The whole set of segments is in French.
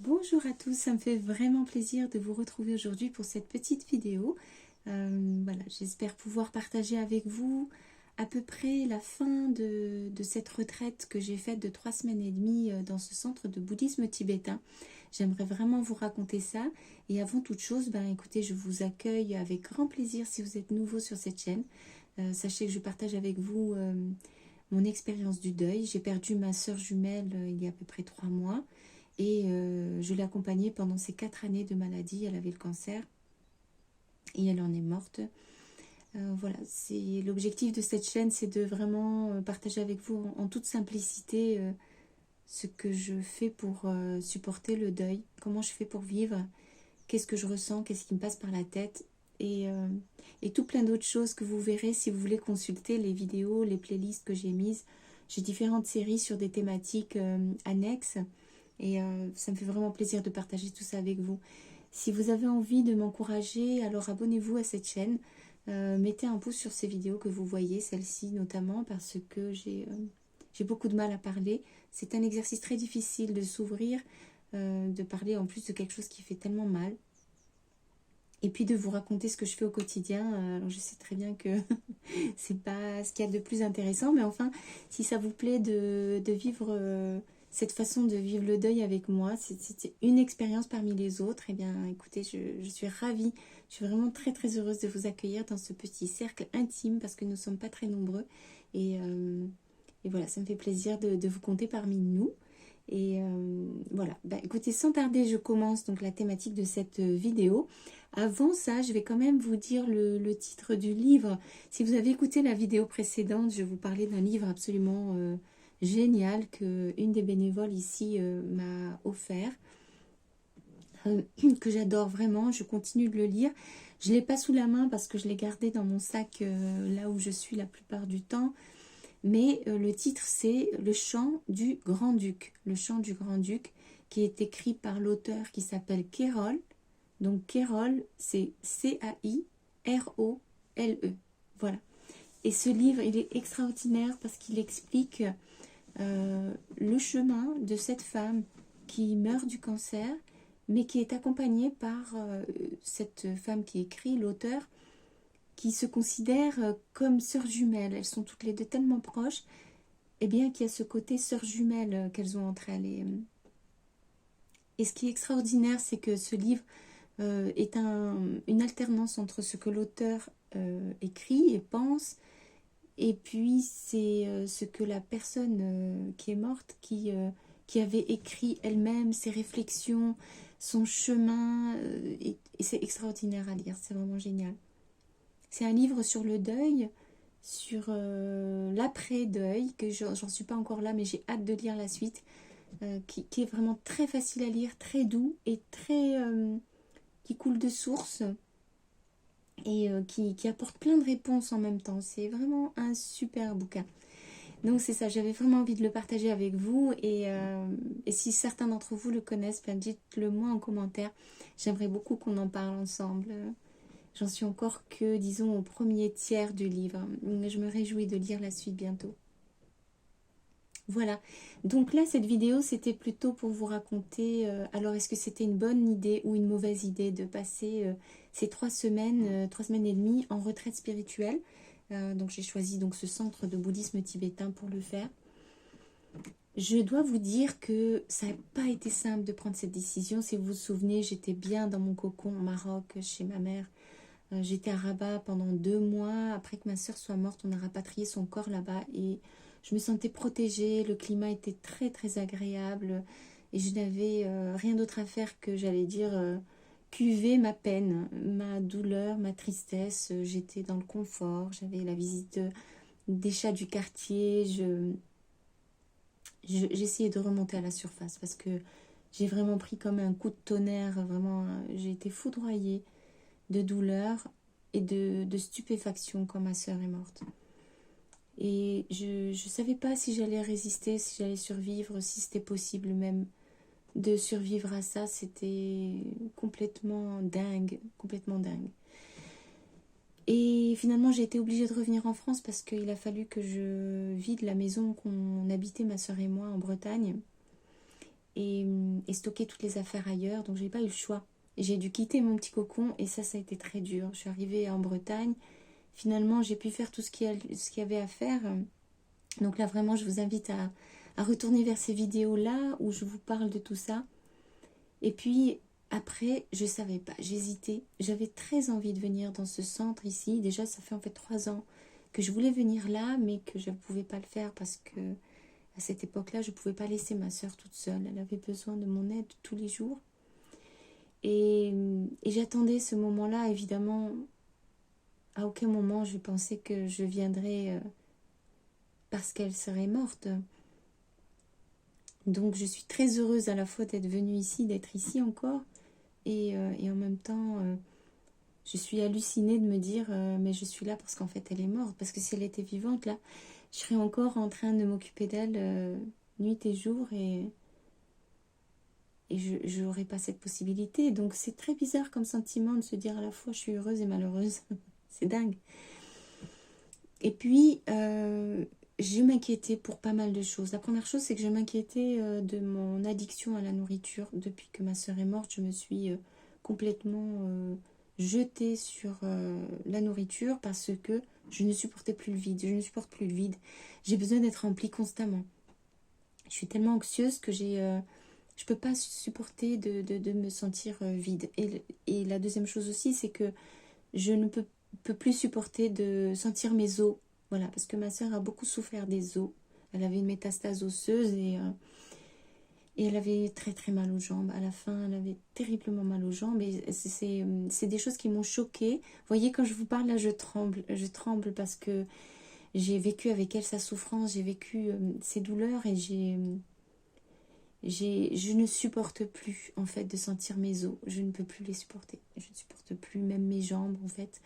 Bonjour à tous, ça me fait vraiment plaisir de vous retrouver aujourd'hui pour cette petite vidéo. Voilà, j'espère pouvoir partager avec vous à peu près la fin de cette retraite que j'ai faite de 3 semaines et demie dans ce centre de bouddhisme tibétain. J'aimerais vraiment vous raconter ça. Et avant toute chose, écoutez, je vous accueille avec grand plaisir si vous êtes nouveau sur cette chaîne. Sachez que je partage avec vous mon expérience du deuil. J'ai perdu ma sœur jumelle il y a à peu près 3 mois. Et je l'ai accompagnée pendant ces 4 années de maladie. Elle avait le cancer et elle en est morte. Voilà, c'est l'objectif de cette chaîne, c'est de vraiment partager avec vous en toute simplicité ce que je fais pour supporter le deuil, comment je fais pour vivre, qu'est-ce que je ressens, qu'est-ce qui me passe par la tête et tout plein d'autres choses que vous verrez si vous voulez consulter les vidéos, les playlists que j'ai mises. J'ai différentes séries sur des thématiques annexes. Et ça me fait vraiment plaisir de partager tout ça avec vous. Si vous avez envie de m'encourager, alors abonnez-vous à cette chaîne. Mettez un pouce sur ces vidéos que vous voyez, celle-ci notamment, parce que j'ai beaucoup de mal à parler. C'est un exercice très difficile de s'ouvrir, de parler en plus de quelque chose qui fait tellement mal. Et puis de vous raconter ce que je fais au quotidien. Alors je sais très bien que c'est pas ce qu'il y a de plus intéressant, mais enfin, si ça vous plaît de vivre cette façon de vivre le deuil avec moi, c'est une expérience parmi les autres, eh bien écoutez, je suis ravie, je suis vraiment très très heureuse de vous accueillir dans ce petit cercle intime parce que nous ne sommes pas très nombreux. Et voilà, ça me fait plaisir de vous compter parmi nous. Et voilà, écoutez, sans tarder, je commence donc la thématique de cette vidéo. Avant ça, je vais quand même vous dire le titre du livre. Si vous avez écouté la vidéo précédente, je vous parlais d'un livre absolument génial que une des bénévoles ici m'a offert, que j'adore vraiment. Je continue de le lire. Je ne l'ai pas sous la main parce que je l'ai gardé dans mon sac là où je suis la plupart du temps. Mais le titre, c'est Le chant du Grand-Duc. Le chant du Grand-Duc, qui est écrit par l'auteur qui s'appelle Cairol. Donc Cairol, c'est C-A-I-R-O-L-E. Voilà. Et ce livre, il est extraordinaire parce qu'il explique le chemin de cette femme qui meurt du cancer, mais qui est accompagnée par cette femme qui écrit, l'auteur, qui se considèrent comme sœurs jumelles. Elles sont toutes les deux tellement proches, et bien qu'il y a ce côté sœurs jumelles qu'elles ont entre elles. Et ce qui est extraordinaire, c'est que ce livre est une alternance entre ce que l'auteur écrit et pense, et puis c'est ce que la personne qui est morte, qui avait écrit elle-même, ses réflexions, son chemin, et c'est extraordinaire à lire, c'est vraiment génial. C'est un livre sur le deuil, sur l'après-deuil, que j'en suis pas encore là, mais j'ai hâte de lire la suite, qui est vraiment très facile à lire, très doux et qui coule de source et qui apporte plein de réponses en même temps. C'est vraiment un super bouquin. Donc c'est ça, j'avais vraiment envie de le partager avec vous et si certains d'entre vous le connaissent, dites-le moi en commentaire. J'aimerais beaucoup qu'on en parle ensemble. J'en suis encore que, disons, au premier tiers du livre. Je me réjouis de lire la suite bientôt. Voilà. Donc là, cette vidéo, c'était plutôt pour vous raconter... alors, est-ce que c'était une bonne idée ou une mauvaise idée de passer ces 3 semaines et demie en retraite spirituelle. Donc, j'ai choisi donc ce centre de bouddhisme tibétain pour le faire. Je dois vous dire que ça n'a pas été simple de prendre cette décision. Si vous vous souvenez, j'étais bien dans mon cocon au Maroc, chez ma mère. J'étais à Rabat pendant 2 mois. Après que ma soeur soit morte, on a rapatrié son corps là-bas. Et je me sentais protégée. Le climat était très très agréable. Et je n'avais rien d'autre à faire que, j'allais dire, cuver ma peine, ma douleur, ma tristesse. J'étais dans le confort. J'avais la visite des chats du quartier. J'essayais de remonter à la surface parce que j'ai vraiment pris comme un coup de tonnerre. Vraiment, j'ai été foudroyée de douleur et de stupéfaction quand ma soeur est morte. Et je ne savais pas si j'allais résister, si j'allais survivre, si c'était possible même de survivre à ça. C'était complètement dingue, complètement dingue. Et finalement, j'ai été obligée de revenir en France parce qu'il a fallu que je vide la maison qu'on habitait, ma soeur et moi, en Bretagne. et stocker toutes les affaires ailleurs. Donc j'ai pas eu le choix. J'ai dû quitter mon petit cocon et ça a été très dur. Je suis arrivée en Bretagne. Finalement, j'ai pu faire tout ce qu'il y avait à faire. Donc là, vraiment, je vous invite à retourner vers ces vidéos-là où je vous parle de tout ça. Et puis, après, je ne savais pas, j'hésitais. J'avais très envie de venir dans ce centre ici. Déjà, ça fait en fait 3 ans que je voulais venir là, mais que je ne pouvais pas le faire parce que à cette époque-là, je ne pouvais pas laisser ma soeur toute seule. Elle avait besoin de mon aide tous les jours. Et j'attendais ce moment-là, évidemment. À aucun moment, je pensais que je viendrais parce qu'elle serait morte. Donc, je suis très heureuse à la fois d'être venue ici, d'être ici encore. Et en même temps, je suis hallucinée de me dire mais je suis là parce qu'en fait, elle est morte. Parce que si elle était vivante, là, je serais encore en train de m'occuper d'elle nuit et jour. Et je n'aurais pas cette possibilité. Donc, c'est très bizarre comme sentiment de se dire à la fois je suis heureuse et malheureuse. C'est dingue. Et puis, je m'inquiétais pour pas mal de choses. La première chose, c'est que je m'inquiétais de mon addiction à la nourriture. Depuis que ma soeur est morte, je me suis complètement jetée sur la nourriture parce que je ne supportais plus le vide. Je ne supporte plus le vide. J'ai besoin d'être remplie constamment. Je suis tellement anxieuse que je peux pas supporter de me sentir vide. Et la deuxième chose aussi, c'est que je ne peux plus supporter de sentir mes os. Voilà, parce que ma soeur a beaucoup souffert des os. Elle avait une métastase osseuse et elle avait très très mal aux jambes. À la fin, elle avait terriblement mal aux jambes. Et c'est des choses qui m'ont choquée. Vous voyez, quand je vous parle là, je tremble. Je tremble parce que j'ai vécu avec elle sa souffrance, j'ai vécu ses douleurs et je ne supporte plus en fait de sentir mes os. Je ne peux plus les supporter. Je ne supporte plus même mes jambes en fait.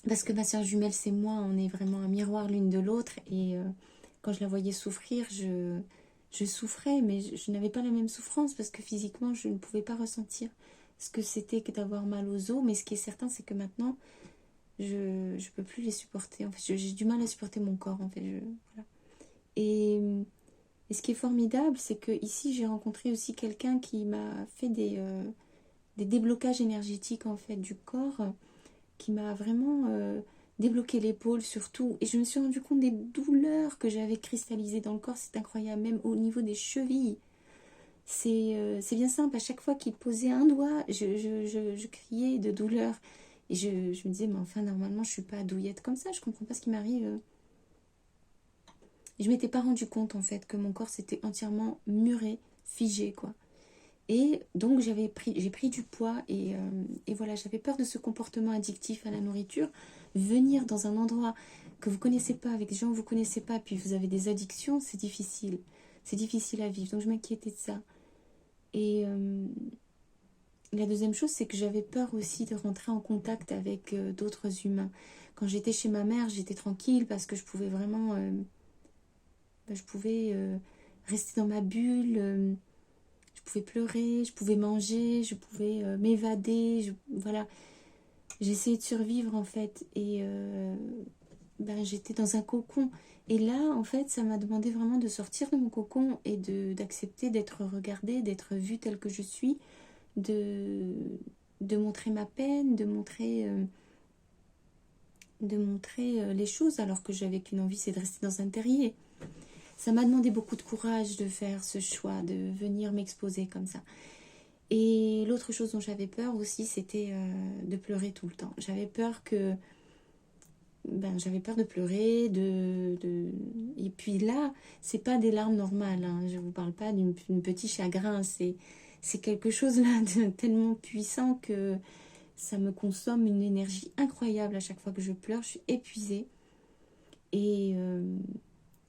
Parce que ma soeur jumelle, c'est moi, on est vraiment un miroir l'une de l'autre. Et quand je la voyais souffrir, je souffrais, mais je n'avais pas la même souffrance parce que physiquement, je ne pouvais pas ressentir ce que c'était que d'avoir mal aux os. Mais ce qui est certain, c'est que maintenant, je ne peux plus les supporter. En fait, j'ai du mal à supporter mon corps. En fait, voilà. Et ce qui est formidable, c'est que ici, j'ai rencontré aussi quelqu'un qui m'a fait des déblocages énergétiques en fait du corps, qui m'a vraiment débloqué l'épaule surtout. Et je me suis rendu compte des douleurs que j'avais cristallisées dans le corps. C'est incroyable, même au niveau des chevilles. C'est bien simple. À chaque fois qu'il posait un doigt, je criais de douleur. Et je me disais, mais enfin, normalement, je suis pas douillette comme ça. Je comprends pas ce qui m'arrive. Et je m'étais pas rendu compte, en fait, que mon corps s'était entièrement muré, figé, quoi. Et donc j'ai pris du poids et voilà, j'avais peur de ce comportement addictif à la nourriture. Venir dans un endroit que vous connaissez pas, avec des gens que vous connaissez pas, puis vous avez des addictions, c'est difficile. C'est difficile à vivre, donc je m'inquiétais de ça. Et la deuxième chose, c'est que j'avais peur aussi de rentrer en contact avec d'autres humains. Quand j'étais chez ma mère, j'étais tranquille parce que je pouvais vraiment... je pouvais rester dans ma bulle... Je pouvais pleurer, je pouvais manger, je pouvais m'évader, voilà. J'essayais de survivre en fait et j'étais dans un cocon. Et là, en fait, ça m'a demandé vraiment de sortir de mon cocon et d'accepter d'être regardée, d'être vue telle que je suis, de montrer ma peine, de montrer les choses alors que j'avais qu'une envie, c'est de rester dans un terrier. Ça m'a demandé beaucoup de courage de faire ce choix, de venir m'exposer comme ça. Et l'autre chose dont j'avais peur aussi, c'était de pleurer tout le temps. J'avais peur de pleurer, et puis là, c'est pas des larmes normales. Hein. Je vous parle pas d'un petit chagrin. C'est quelque chose là de tellement puissant que ça me consomme une énergie incroyable à chaque fois que je pleure. Je suis épuisée. Et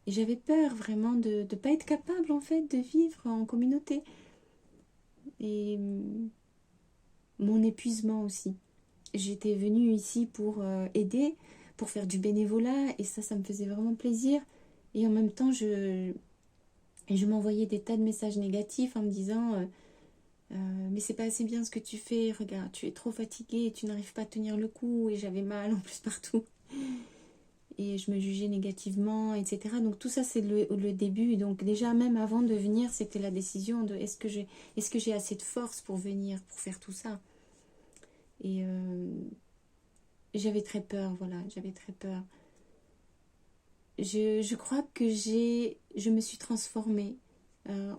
j'avais peur vraiment de ne pas être capable en fait de vivre en communauté. Et mon épuisement aussi. J'étais venue ici pour aider, pour faire du bénévolat et ça me faisait vraiment plaisir. Et en même temps, je m'envoyais des tas de messages négatifs en me disant mais c'est pas assez bien ce que tu fais, regarde, tu es trop fatiguée, tu n'arrives pas à tenir le coup et j'avais mal en plus partout. et je me jugeais négativement, etc. Donc tout ça, c'est le début. Donc déjà, même avant de venir, c'était la décision de est-ce que j'ai assez de force pour venir, pour faire tout ça. Et j'avais très peur, voilà, j'avais très peur. Je crois que je me suis transformée.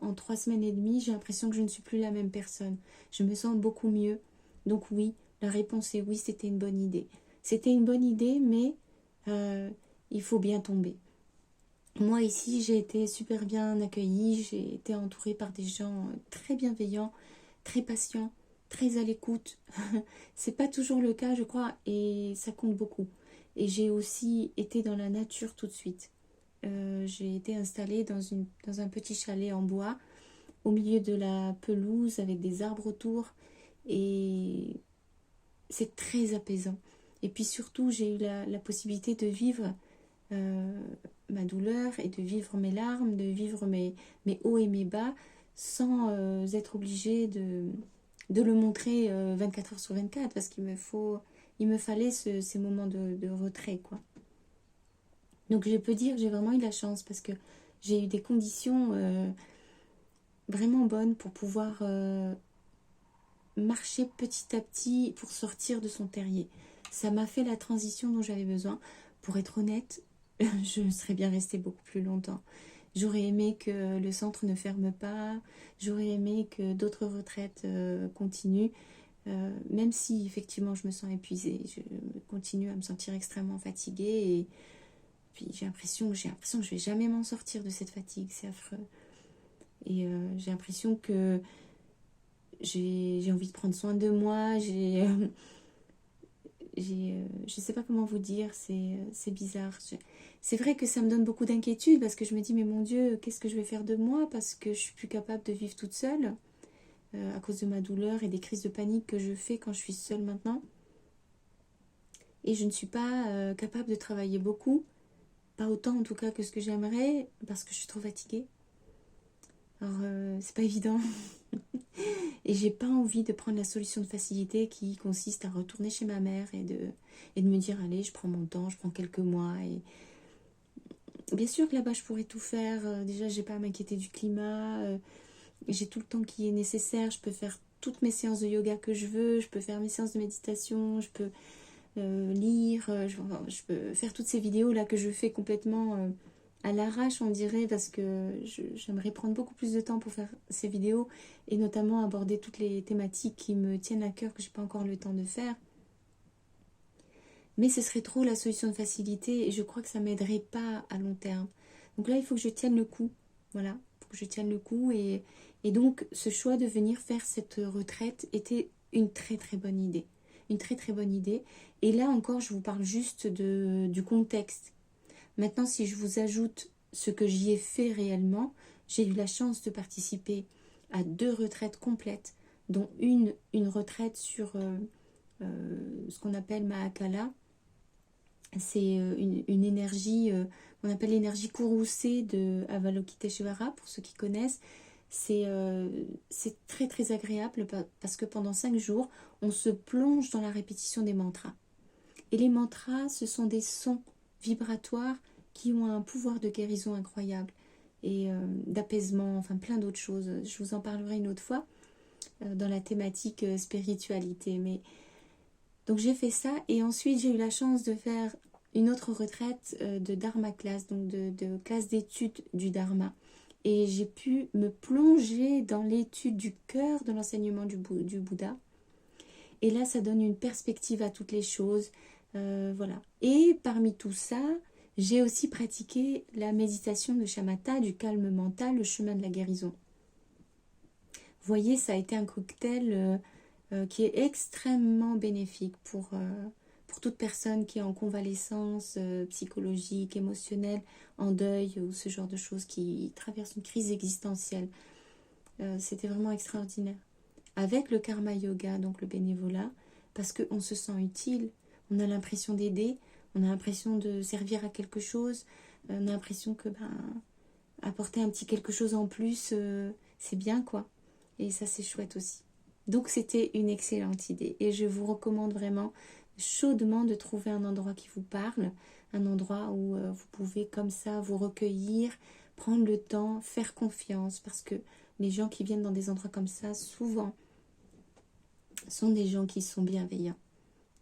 En 3 semaines et demie, j'ai l'impression que je ne suis plus la même personne. Je me sens beaucoup mieux. Donc oui, la réponse est oui, c'était une bonne idée. C'était une bonne idée, mais il faut bien tomber. Moi ici, j'ai été super bien accueillie. J'ai été entourée par des gens très bienveillants, très patients, très à l'écoute. C'est pas toujours le cas, je crois, et ça compte beaucoup. Et j'ai aussi été dans la nature tout de suite. J'ai été installée dans un petit chalet en bois, au milieu de la pelouse, avec des arbres autour. Et c'est très apaisant. Et puis surtout, j'ai eu la possibilité de vivre euh, ma douleur et de vivre mes larmes, de vivre mes hauts et mes bas, sans être obligée de le montrer 24 heures sur 24, parce il me fallait ces moments de retrait, quoi. Donc je peux dire que j'ai vraiment eu de la chance, parce que j'ai eu des conditions vraiment bonnes pour pouvoir marcher petit à petit pour sortir de son terrier. Ça m'a fait la transition dont j'avais besoin. Pour être honnête, je serais bien restée beaucoup plus longtemps. J'aurais aimé que le centre ne ferme pas, j'aurais aimé que d'autres retraites continuent, même si effectivement je me sens épuisée, je continue à me sentir extrêmement fatiguée et puis j'ai l'impression que je vais jamais m'en sortir de cette fatigue, c'est affreux. Et j'ai l'impression que j'ai envie de prendre soin de moi, je sais pas comment vous dire, c'est bizarre. C'est vrai que ça me donne beaucoup d'inquiétude parce que je me dis, mais mon Dieu, qu'est-ce que je vais faire de moi parce que je suis plus capable de vivre toute seule à cause de ma douleur et des crises de panique que je fais quand je suis seule maintenant. Et je ne suis pas capable de travailler beaucoup, pas autant en tout cas que ce que j'aimerais parce que je suis trop fatiguée. Alors, c'est pas évident. Et j'ai pas envie de prendre la solution de facilité qui consiste à retourner chez ma mère et de me dire, allez, je prends mon temps, je prends quelques mois. Et bien sûr que là-bas, je pourrais tout faire. Déjà, j'ai pas à m'inquiéter du climat. J'ai tout le temps qui est nécessaire. Je peux faire toutes mes séances de yoga que je veux. Je peux faire mes séances de méditation. Je peux lire. Je peux faire toutes ces vidéos-là que je fais complètement à l'arrache, on dirait, parce que j'aimerais prendre beaucoup plus de temps pour faire ces vidéos et notamment aborder toutes les thématiques qui me tiennent à cœur que j'ai pas encore le temps de faire. Mais ce serait trop la solution de facilité et je crois que ça m'aiderait pas à long terme. Donc là, il faut que je tienne le coup. Voilà, il faut que je tienne le coup et donc ce choix de venir faire cette retraite était une très très bonne idée. Une très très bonne idée. Et là encore, je vous parle juste du contexte. Maintenant, si je vous ajoute ce que j'y ai fait réellement, j'ai eu la chance de participer à 2 retraites complètes, dont une retraite sur ce qu'on appelle Mahakala. C'est une énergie qu'on appelle l'énergie courroucée de Avalokiteshvara, pour ceux qui connaissent. C'est très très agréable parce que pendant 5 jours, on se plonge dans la répétition des mantras. Et les mantras, ce sont des sons vibratoires qui ont un pouvoir de guérison incroyable et d'apaisement, enfin plein d'autres choses. Je vous en parlerai une autre fois dans la thématique spiritualité. Mais donc j'ai fait ça et ensuite j'ai eu la chance de faire une autre retraite de Dharma class, donc de classe d'études du Dharma. Et j'ai pu me plonger dans l'étude du cœur de l'enseignement du Bouddha. Et là, ça donne une perspective à toutes les choses. Voilà. Et parmi tout ça, j'ai aussi pratiqué la méditation de Shamatha, du calme mental, le chemin de la guérison. Vous voyez, ça a été un cocktail qui est extrêmement bénéfique pour toute personne qui est en convalescence psychologique, émotionnelle, en deuil ou ce genre de choses, qui traverse une crise existentielle. C'était vraiment extraordinaire. Avec le karma yoga, donc le bénévolat, parce qu'on se sent utile, on a l'impression d'aider, on a l'impression de servir à quelque chose, on a l'impression que apporter un petit quelque chose en plus, c'est bien quoi. Et ça c'est chouette aussi. Donc c'était une excellente idée et je vous recommande vraiment chaudement de trouver un endroit qui vous parle. un endroit où vous pouvez comme ça vous recueillir, prendre le temps, faire confiance, parce que les gens qui viennent dans des endroits comme ça, souvent, sont des gens qui sont bienveillants.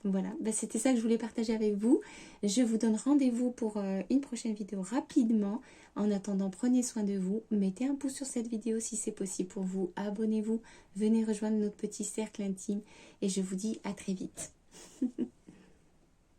Voilà, c'était ça que je voulais partager avec vous. Je vous donne rendez-vous pour une prochaine vidéo rapidement. En attendant, prenez soin de vous. Mettez un pouce sur cette vidéo si c'est possible pour vous. Abonnez-vous. Venez rejoindre notre petit cercle intime. Et je vous dis à très vite.